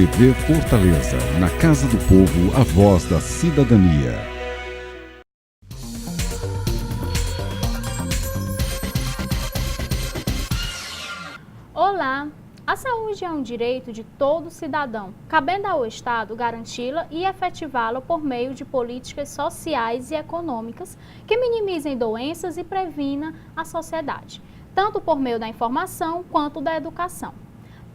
TV Fortaleza, na Casa do Povo, a voz da cidadania. Olá! A saúde é um direito de todo cidadão, cabendo ao Estado garanti-la e efetivá-la por meio de políticas sociais e econômicas que minimizem doenças e previna a sociedade, tanto por meio da informação quanto da educação.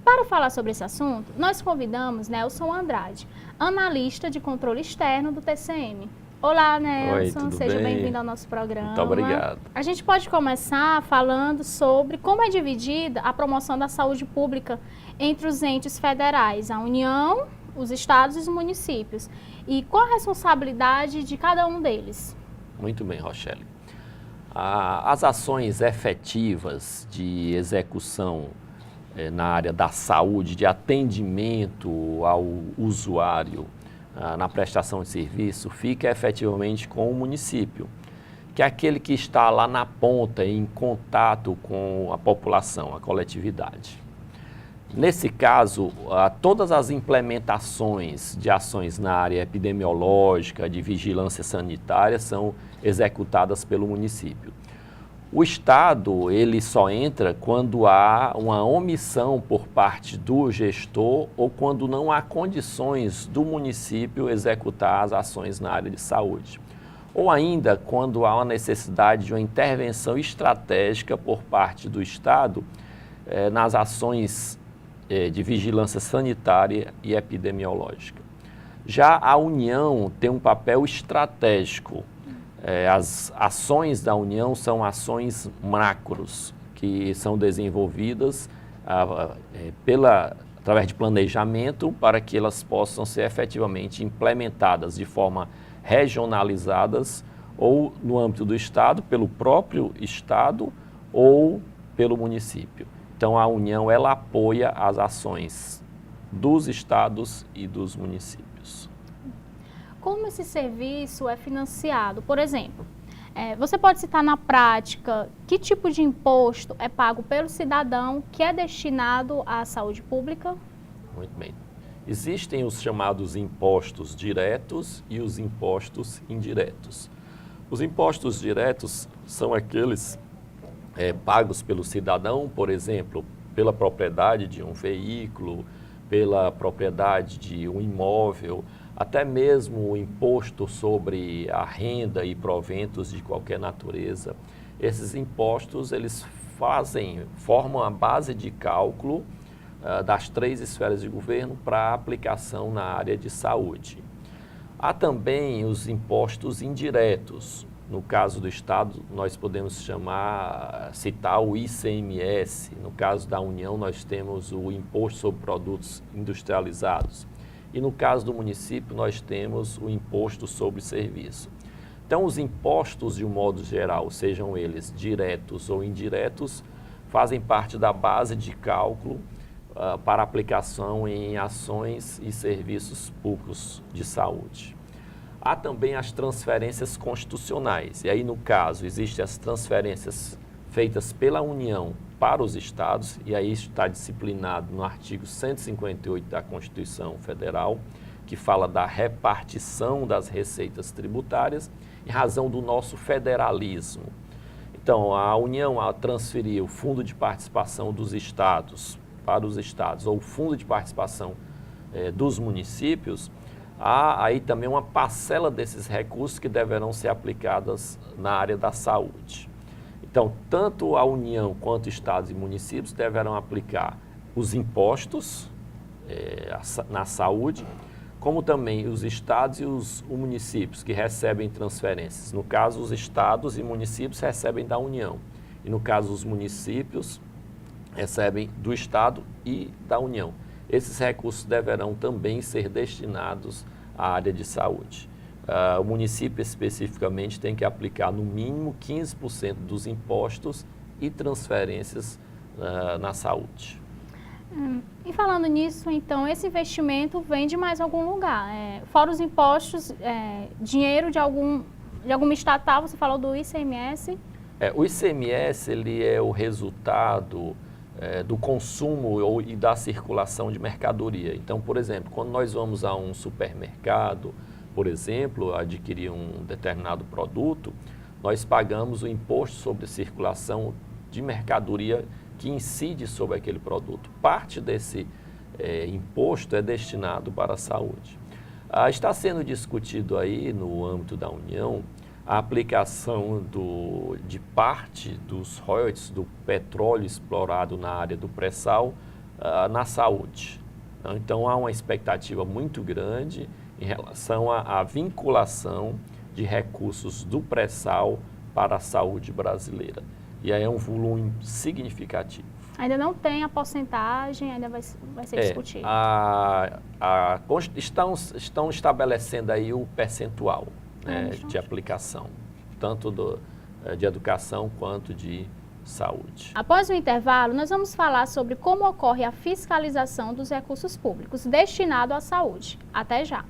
Para falar sobre esse assunto, nós convidamos Nelson Andrade, analista de controle externo do TCM. Olá, Nelson. Oi, Seja bem-vindo ao nosso programa. Muito obrigado. A gente pode começar falando sobre como é dividida a promoção da saúde pública entre os entes federais, a União, os estados e os municípios. E qual a responsabilidade de cada um deles? Muito bem, Rochelle. As ações efetivas de execução na área da saúde, de atendimento ao usuário, na prestação de serviço, fica efetivamente com o município, que é aquele que está lá na ponta, em contato com a população, a coletividade. Nesse caso, todas as implementações de ações na área epidemiológica, de vigilância sanitária, são executadas pelo município. O Estado, ele só entra quando há uma omissão por parte do gestor ou quando não há condições do município executar as ações na área de saúde. Ou ainda quando há uma necessidade de uma intervenção estratégica por parte do Estado nas ações de vigilância sanitária e epidemiológica. Já a União tem um papel estratégico. As ações da União são ações macros, que são desenvolvidas através de planejamento para que elas possam ser efetivamente implementadas de forma regionalizadas ou no âmbito do Estado, pelo próprio Estado ou pelo município. Então, a União, ela apoia as ações dos estados e dos municípios. Como esse serviço é financiado? Por exemplo, você pode citar na prática que tipo de imposto é pago pelo cidadão que é destinado à saúde pública? Muito bem. Existem os chamados impostos diretos e os impostos indiretos. Os impostos diretos são aqueles pagos pelo cidadão, por exemplo, pela propriedade de um veículo, pela propriedade de um imóvel, até mesmo o imposto sobre a renda e proventos de qualquer natureza. Esses impostos, eles formam a base de cálculo das 3 esferas de governo para aplicação na área de saúde. Há também os impostos indiretos. No caso do Estado, nós podemos citar o ICMS. No caso da União, nós temos o Imposto sobre Produtos Industrializados. E no caso do município, nós temos o Imposto sobre Serviço. Então, os impostos, de um modo geral, sejam eles diretos ou indiretos, fazem parte da base de cálculo para aplicação em ações e serviços públicos de saúde. Há também as transferências constitucionais, e aí no caso existem as transferências feitas pela União para os estados, e aí está disciplinado no artigo 158 da Constituição Federal, que fala da repartição das receitas tributárias em razão do nosso federalismo. Então, a União, ao transferir o fundo de participação dos estados para os estados, ou o fundo de participação dos municípios, há aí também uma parcela desses recursos que deverão ser aplicadas na área da saúde. Então, tanto a União quanto estados e municípios deverão aplicar os impostos na saúde, como também os estados e os municípios que recebem transferências. No caso, os estados e municípios recebem da União. E no caso, os municípios recebem do Estado e da União. Esses recursos deverão também ser destinados à área de saúde. O município especificamente tem que aplicar no mínimo 15% dos impostos e transferências na saúde. E falando nisso, então, esse investimento vem de mais algum lugar? Fora os impostos, dinheiro de alguma estatal, você falou do ICMS? O ICMS, ele é o resultado do consumo e da circulação de mercadoria. Então, por exemplo, quando nós vamos a um supermercado, por exemplo, adquirir um determinado produto, nós pagamos o imposto sobre circulação de mercadoria que incide sobre aquele produto. Parte desse imposto é destinado para a saúde. Está sendo discutido aí no âmbito da União a aplicação de parte dos royalties do petróleo explorado na área do pré-sal na saúde. Então, há uma expectativa muito grande em relação à vinculação de recursos do pré-sal para a saúde brasileira. E aí é um volume significativo. Ainda não tem a porcentagem, ainda vai ser discutido. Estão estabelecendo aí o percentual de aplicação, tanto de educação quanto de saúde. Após o intervalo, nós vamos falar sobre como ocorre a fiscalização dos recursos públicos destinados à saúde. Até já!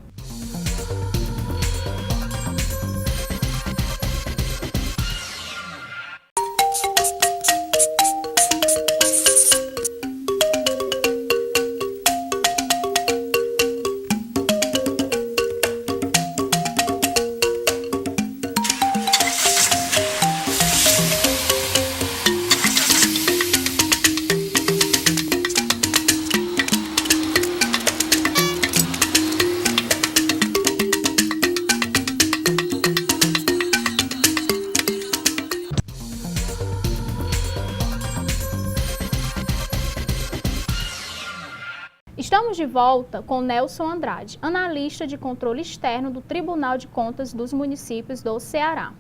Estamos de volta com Nelson Andrade, analista de controle externo do Tribunal de Contas dos Municípios do Ceará.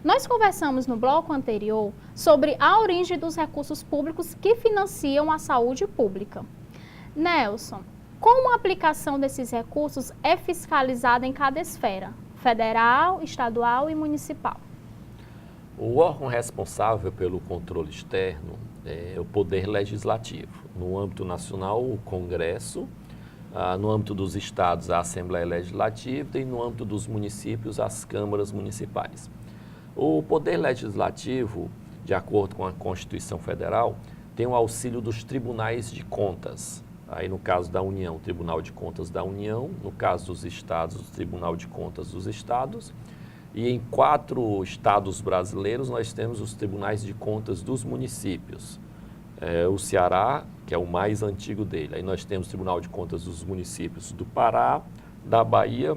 Nós conversamos no bloco anterior sobre a origem dos recursos públicos que financiam a saúde pública. Nelson, como a aplicação desses recursos é fiscalizada em cada esfera, federal, estadual e municipal? O órgão responsável pelo controle externo é o Poder Legislativo. No âmbito nacional, o Congresso, no âmbito dos estados, a Assembleia Legislativa e no âmbito dos municípios, as câmaras municipais. O Poder Legislativo, de acordo com a Constituição Federal, tem o auxílio dos tribunais de contas. Aí, no caso da União, o Tribunal de Contas da União, no caso dos estados, o Tribunal de Contas dos Estados. E em 4 estados brasileiros, nós temos os tribunais de contas dos municípios. O Ceará, que é o mais antigo dele. Aí nós temos o Tribunal de Contas dos municípios do Pará, da Bahia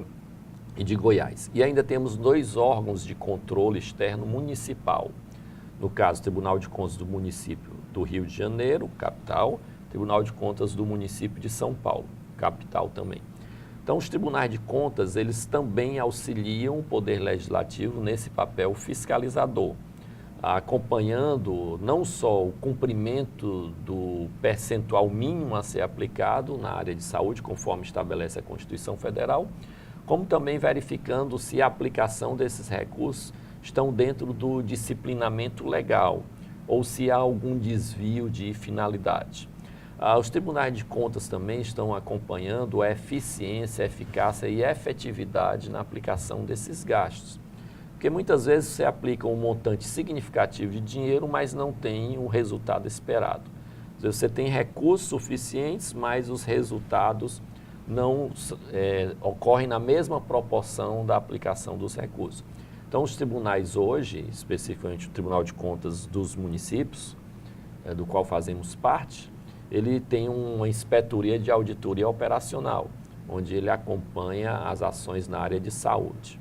e de Goiás. E ainda temos 2 órgãos de controle externo municipal. No caso, o Tribunal de Contas do município do Rio de Janeiro, capital, Tribunal de Contas do município de São Paulo, capital também. Então, os tribunais de contas, eles também auxiliam o Poder Legislativo nesse papel fiscalizador, acompanhando não só o cumprimento do percentual mínimo a ser aplicado na área de saúde, conforme estabelece a Constituição Federal, como também verificando se a aplicação desses recursos estão dentro do disciplinamento legal ou se há algum desvio de finalidade. Os tribunais de contas também estão acompanhando a eficiência, a eficácia e a efetividade na aplicação desses gastos. Porque muitas vezes você aplica um montante significativo de dinheiro, mas não tem o resultado esperado. Às vezes você tem recursos suficientes, mas os resultados não ocorrem na mesma proporção da aplicação dos recursos. Então, os tribunais hoje, especificamente o Tribunal de Contas dos Municípios, do qual fazemos parte, ele tem uma inspetoria de auditoria operacional, onde ele acompanha as ações na área de saúde.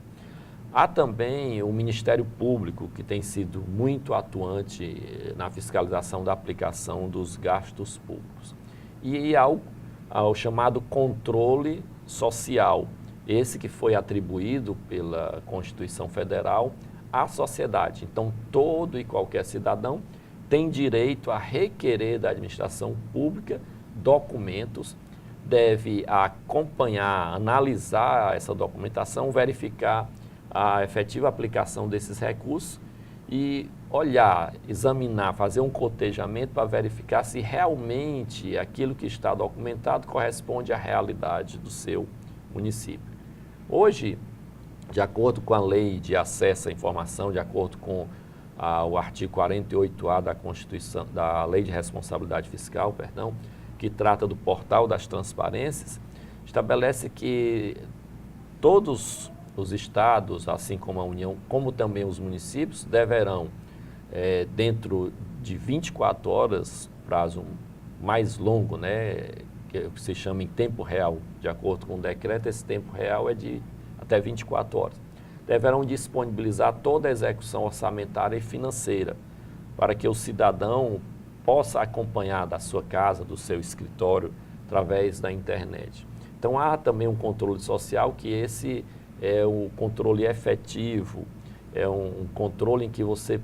Há também o Ministério Público, que tem sido muito atuante na fiscalização da aplicação dos gastos públicos. E ao chamado controle social, esse que foi atribuído pela Constituição Federal à sociedade. Então, todo e qualquer cidadão tem direito a requerer da administração pública documentos, deve acompanhar, analisar essa documentação, verificar a efetiva aplicação desses recursos e olhar, examinar, fazer um cotejamento para verificar se realmente aquilo que está documentado corresponde à realidade do seu município. Hoje, de acordo com a lei de acesso à informação, de acordo com o artigo 48A da Constituição, da Lei de Responsabilidade Fiscal, perdão, que trata do portal das transparências, estabelece que todos os estados, assim como a União, como também os municípios, deverão, dentro de 24 horas, prazo mais longo, né, que se chama em tempo real, de acordo com o decreto, esse tempo real é de até 24 horas, deverão disponibilizar toda a execução orçamentária e financeira, para que o cidadão possa acompanhar da sua casa, do seu escritório, através da internet. Então, há também um controle social, que esse é o controle efetivo, é um controle em que você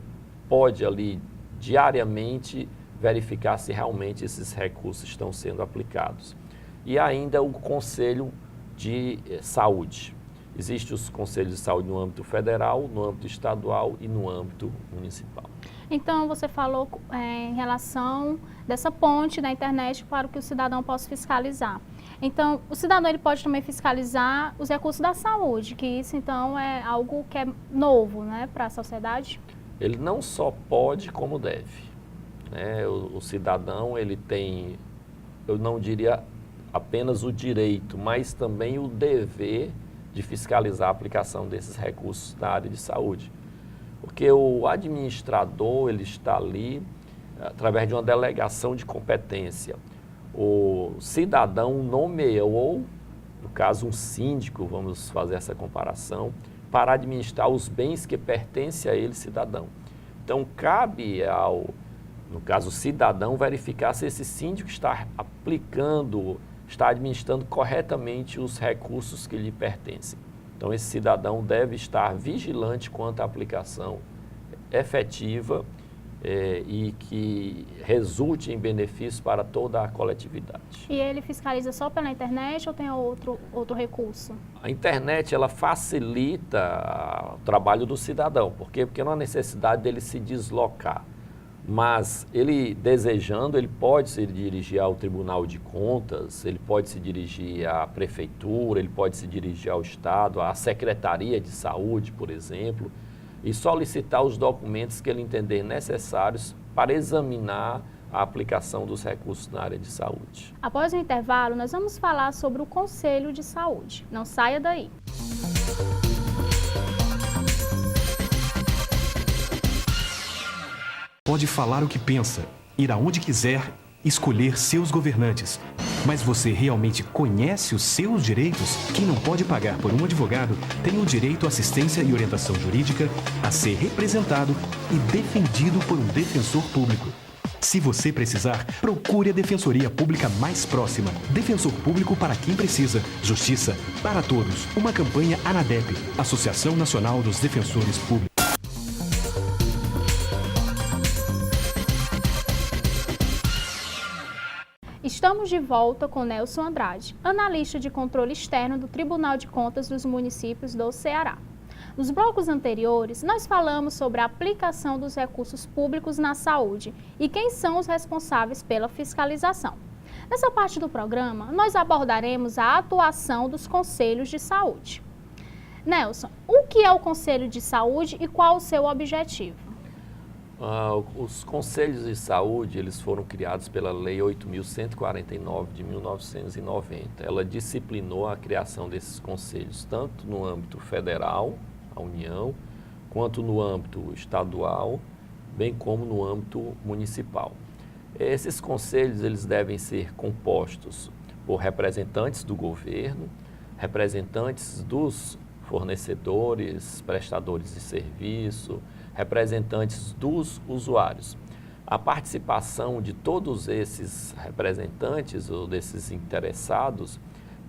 pode ali, diariamente, verificar se realmente esses recursos estão sendo aplicados. E ainda o Conselho de Saúde. Existem os Conselhos de Saúde no âmbito federal, no âmbito estadual e no âmbito municipal. Então, você falou em relação dessa ponte da internet para que o cidadão possa fiscalizar. Então, o cidadão ele pode também fiscalizar os recursos da saúde, que isso, então, é algo que é novo, né, para a sociedade? Ele não só pode, como deve. Né? O cidadão, ele tem, eu não diria apenas o direito, mas também o dever de fiscalizar a aplicação desses recursos na área de saúde. Porque o administrador, ele está ali através de uma delegação de competência. O cidadão nomeou, no caso um síndico, vamos fazer essa comparação, para administrar os bens que pertencem a ele, cidadão. Então, cabe ao, no caso, cidadão, verificar se esse síndico está aplicando, está administrando corretamente os recursos que lhe pertencem. Então, esse cidadão deve estar vigilante quanto à aplicação efetiva e que resulte em benefício para toda a coletividade. E ele fiscaliza só pela internet ou tem outro recurso? A internet, ela facilita o trabalho do cidadão. Por quê? Porque não há necessidade dele se deslocar. Mas ele, desejando, ele pode se dirigir ao Tribunal de Contas, ele pode se dirigir à Prefeitura, ele pode se dirigir ao Estado, à Secretaria de Saúde, por exemplo, e solicitar os documentos que ele entender necessários para examinar a aplicação dos recursos na área de saúde. Após o intervalo, nós vamos falar sobre o Conselho de Saúde. Não saia daí. Pode falar o que pensa, ir aonde quiser, escolher seus governantes. Mas você realmente conhece os seus direitos? Quem não pode pagar por um advogado tem o direito à assistência e orientação jurídica, a ser representado e defendido por um defensor público. Se você precisar, procure a Defensoria Pública mais próxima. Defensor Público para quem precisa. Justiça para todos. Uma campanha ANADEP, Associação Nacional dos Defensores Públicos. Estamos de volta com Nelson Andrade, analista de controle externo do Tribunal de Contas dos Municípios do Ceará. Nos blocos anteriores, nós falamos sobre a aplicação dos recursos públicos na saúde e quem são os responsáveis pela fiscalização. Nessa parte do programa, nós abordaremos a atuação dos conselhos de saúde. Nelson, o que é o Conselho de Saúde e qual o seu objetivo? Os conselhos de saúde, eles foram criados pela Lei 8.149 de 1990. Ela disciplinou a criação desses conselhos, tanto no âmbito federal, a União, quanto no âmbito estadual, bem como no âmbito municipal. Esses conselhos, eles devem ser compostos por representantes do governo, representantes dos fornecedores, prestadores de serviço, representantes dos usuários. A participação de todos esses representantes ou desses interessados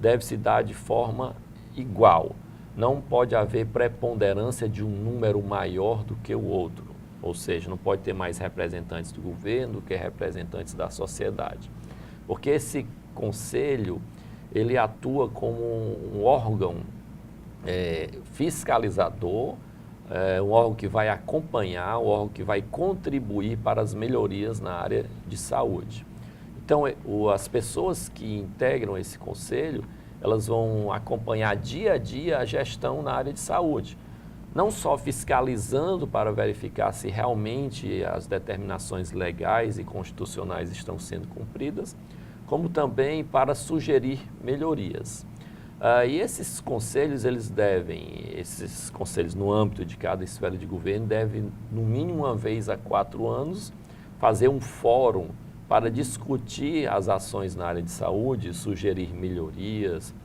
deve se dar de forma igual. Não pode haver preponderância de um número maior do que o outro, ou seja, não pode ter mais representantes do governo do que representantes da sociedade. Porque esse conselho, ele atua como um órgão fiscalizador, um órgão que vai acompanhar, um órgão que vai contribuir para as melhorias na área de saúde. Então, as pessoas que integram esse conselho, elas vão acompanhar dia a dia a gestão na área de saúde. não só fiscalizando para verificar se realmente as determinações legais e constitucionais estão sendo cumpridas, como também para sugerir melhorias. E esses conselhos, esses conselhos no âmbito de cada esfera de governo devem, no mínimo uma vez a 4 anos, fazer um fórum para discutir as ações na área de saúde, sugerir melhorias,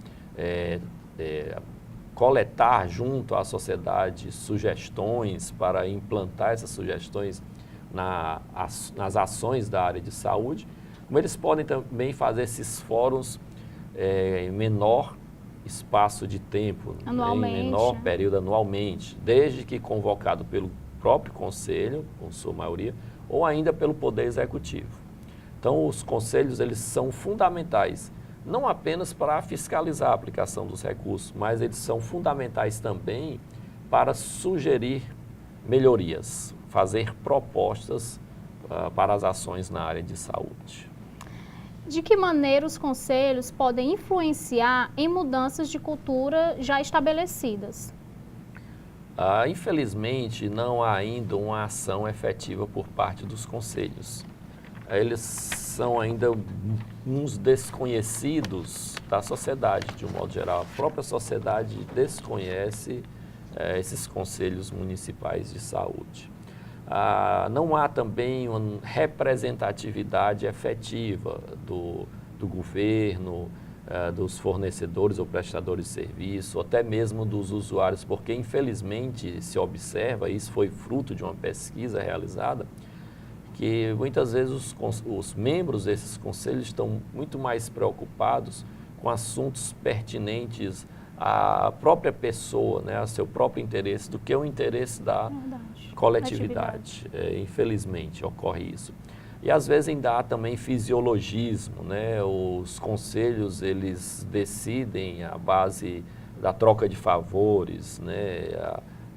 coletar junto à sociedade sugestões para implantar essas sugestões nas ações da área de saúde, como eles podem também fazer esses fóruns em menor espaço de tempo, em menor período anualmente, desde que convocado pelo próprio Conselho, com sua maioria, ou ainda pelo Poder Executivo. Então, os conselhos eles são fundamentais, não apenas para fiscalizar a aplicação dos recursos, mas eles são fundamentais também para sugerir melhorias, fazer propostas para as ações na área de saúde. De que maneira os conselhos podem influenciar em mudanças de cultura já estabelecidas? Infelizmente, não há ainda uma ação efetiva por parte dos conselhos. Eles são ainda uns desconhecidos da sociedade, de um modo geral. A própria sociedade desconhece esses conselhos municipais de saúde. Não há também uma representatividade efetiva do governo, dos fornecedores ou prestadores de serviço, ou até mesmo dos usuários, porque infelizmente se observa, isso foi fruto de uma pesquisa realizada, que muitas vezes os membros desses conselhos estão muito mais preocupados com assuntos pertinentes à própria pessoa, né, ao seu próprio interesse, do que o interesse da coletividade. Infelizmente ocorre isso. E às vezes ainda há também fisiologismo, né? Os conselhos eles decidem à base da troca de favores, né?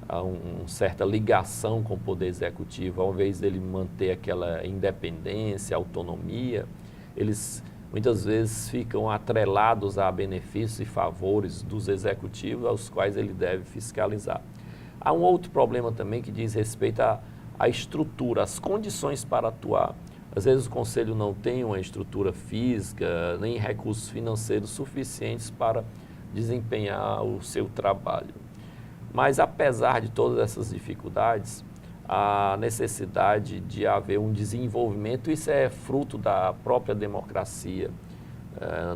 Há uma certa ligação com o Poder Executivo, ao invés dele manter aquela independência, autonomia, eles muitas vezes ficam atrelados a benefícios e favores dos executivos aos quais ele deve fiscalizar. Há um outro problema também que diz respeito à estrutura, às condições para atuar. Às vezes o Conselho não tem uma estrutura física, nem recursos financeiros suficientes para desempenhar o seu trabalho. Mas apesar de todas essas dificuldades, a necessidade de haver um desenvolvimento, isso é fruto da própria democracia.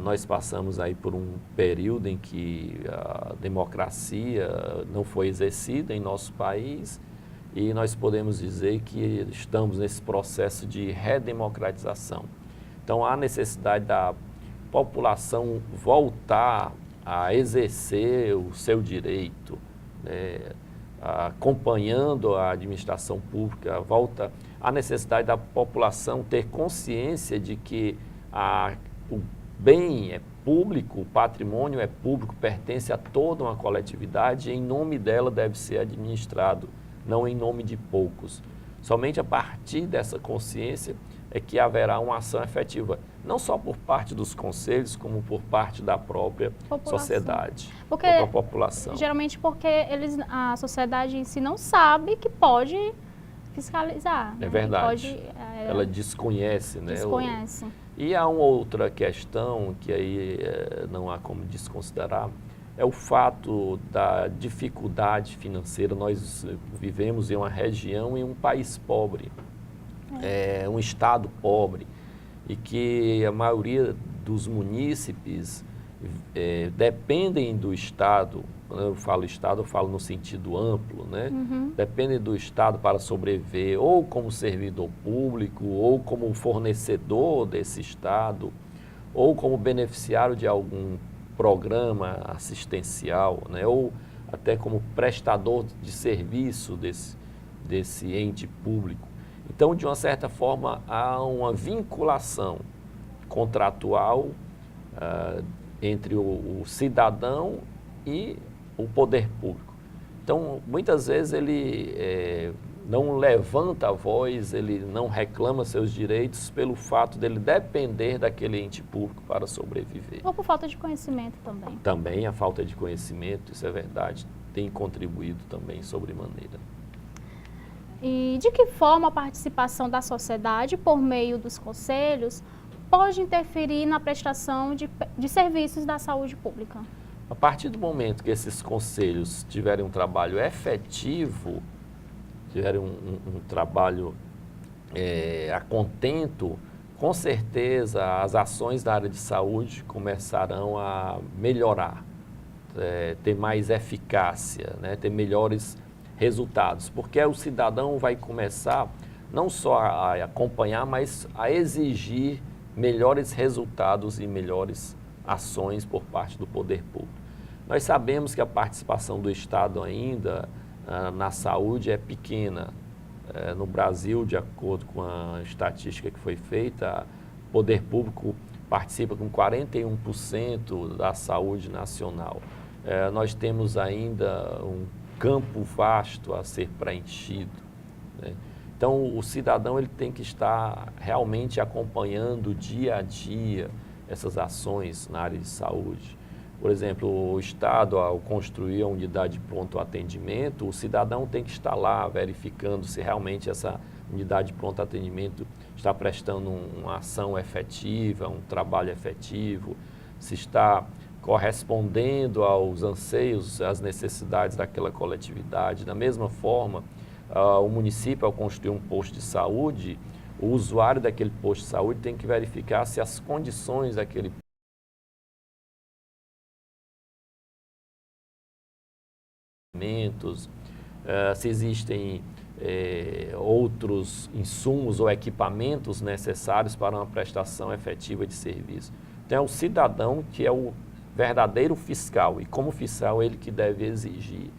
Nós passamos aí por um período em que a democracia não foi exercida em nosso país e nós podemos dizer que estamos nesse processo de redemocratização. Então há necessidade da população voltar a exercer o seu direito, né, acompanhando a administração pública, há necessidade da população ter consciência de que o bem é público, o patrimônio é público, pertence a toda uma coletividade e em nome dela deve ser administrado, não em nome de poucos. Somente a partir dessa consciência é que haverá uma ação efetiva, não só por parte dos conselhos, como por parte da própria sociedade, da própria população. Geralmente porque a sociedade em si não sabe que pode fiscalizar. É verdade. Ela desconhece, né? Desconhece. E há uma outra questão que aí não há como desconsiderar, é o fato da dificuldade financeira. Nós vivemos em uma região, em um país pobre, um estado pobre, e que a maioria dos munícipes dependem do Estado. Quando eu falo Estado, eu falo no sentido amplo, né? Dependem do Estado para sobreviver, ou como servidor público, ou como fornecedor desse Estado, ou como beneficiário de algum programa assistencial, né? Ou até como prestador de serviço desse ente público. Então, de uma certa forma, há uma vinculação contratual entre o cidadão e o poder público. Então, muitas vezes ele não levanta a voz, ele não reclama seus direitos pelo fato dele depender daquele ente público para sobreviver. Ou por falta de conhecimento também. Também a falta de conhecimento, isso é verdade. tem contribuído também sobremaneira. E de que forma a participação da sociedade, por meio dos conselhos, pode interferir na prestação de serviços da saúde pública? A partir do momento que esses conselhos tiverem um trabalho efetivo, tiverem um trabalho a contento, com certeza as ações da área de saúde começarão a melhorar, ter mais eficácia, né, ter melhores resultados, porque o cidadão vai começar não só a acompanhar, mas a exigir melhores resultados e melhores ações por parte do poder público. Nós sabemos que a participação do Estado ainda na saúde é pequena. No Brasil, de acordo com a estatística que foi feita, o poder público participa com 41% da saúde nacional. Nós temos ainda um campo vasto a ser preenchido, né? Então, o cidadão ele tem que estar realmente acompanhando dia a dia essas ações na área de saúde. Por exemplo, o Estado, ao construir a unidade de pronto atendimento, o cidadão tem que estar lá verificando se realmente essa unidade de pronto atendimento está prestando uma ação efetiva, um trabalho efetivo, se está correspondendo aos anseios, às necessidades daquela coletividade. Da mesma forma, o município, ao construir um posto de saúde, o usuário daquele posto de saúde tem que verificar se as condições daquele se existem outros insumos ou equipamentos necessários para uma prestação efetiva de serviço. Então, é o cidadão que é o verdadeiro fiscal, e como fiscal ele que deve exigir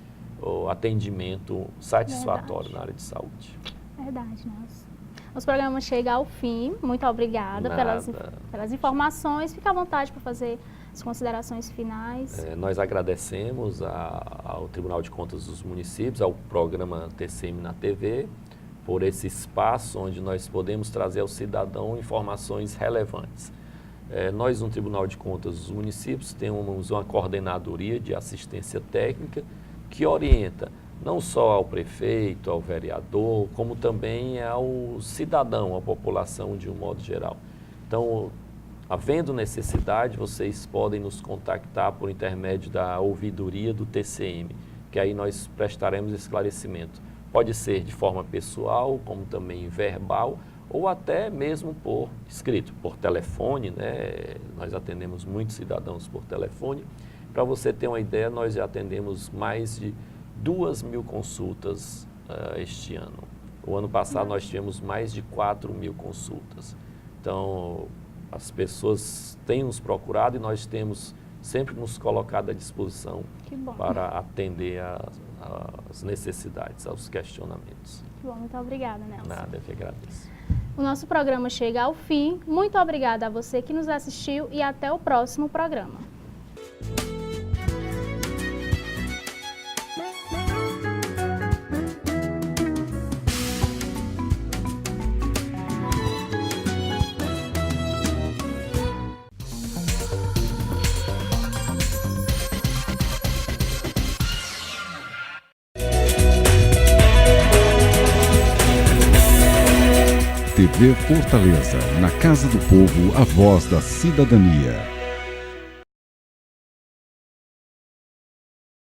o atendimento satisfatório na área de saúde. Verdade, Nelson. Nosso programa chega ao fim. Muito obrigada pelas informações. Fica à vontade para fazer as considerações finais. Nós agradecemos ao Tribunal de Contas dos Municípios, ao programa TCM na TV, por esse espaço onde nós podemos trazer ao cidadão informações relevantes. Nós, no Tribunal de Contas dos Municípios, temos uma coordenadoria de assistência técnica que orienta não só ao prefeito, ao vereador, como também ao cidadão, à população de um modo geral. Então, havendo necessidade, vocês podem nos contactar por intermédio da ouvidoria do TCM, que aí nós prestaremos esclarecimento. Pode ser de forma pessoal, como também verbal, ou até mesmo por escrito, por telefone, né? Nós atendemos muitos cidadãos por telefone. Para você ter uma ideia, nós já atendemos mais de 2.000 consultas este ano. O ano passado nós tivemos mais de 4.000 consultas. Então, as pessoas têm nos procurado e nós temos sempre nos colocado à disposição para atender às necessidades, aos questionamentos. Que bom, muito obrigada, Nelson. Nada, eu que agradeço. O nosso programa chega ao fim. Muito obrigada a você que nos assistiu e até o próximo programa. TV Fortaleza, na Casa do Povo, a voz da cidadania.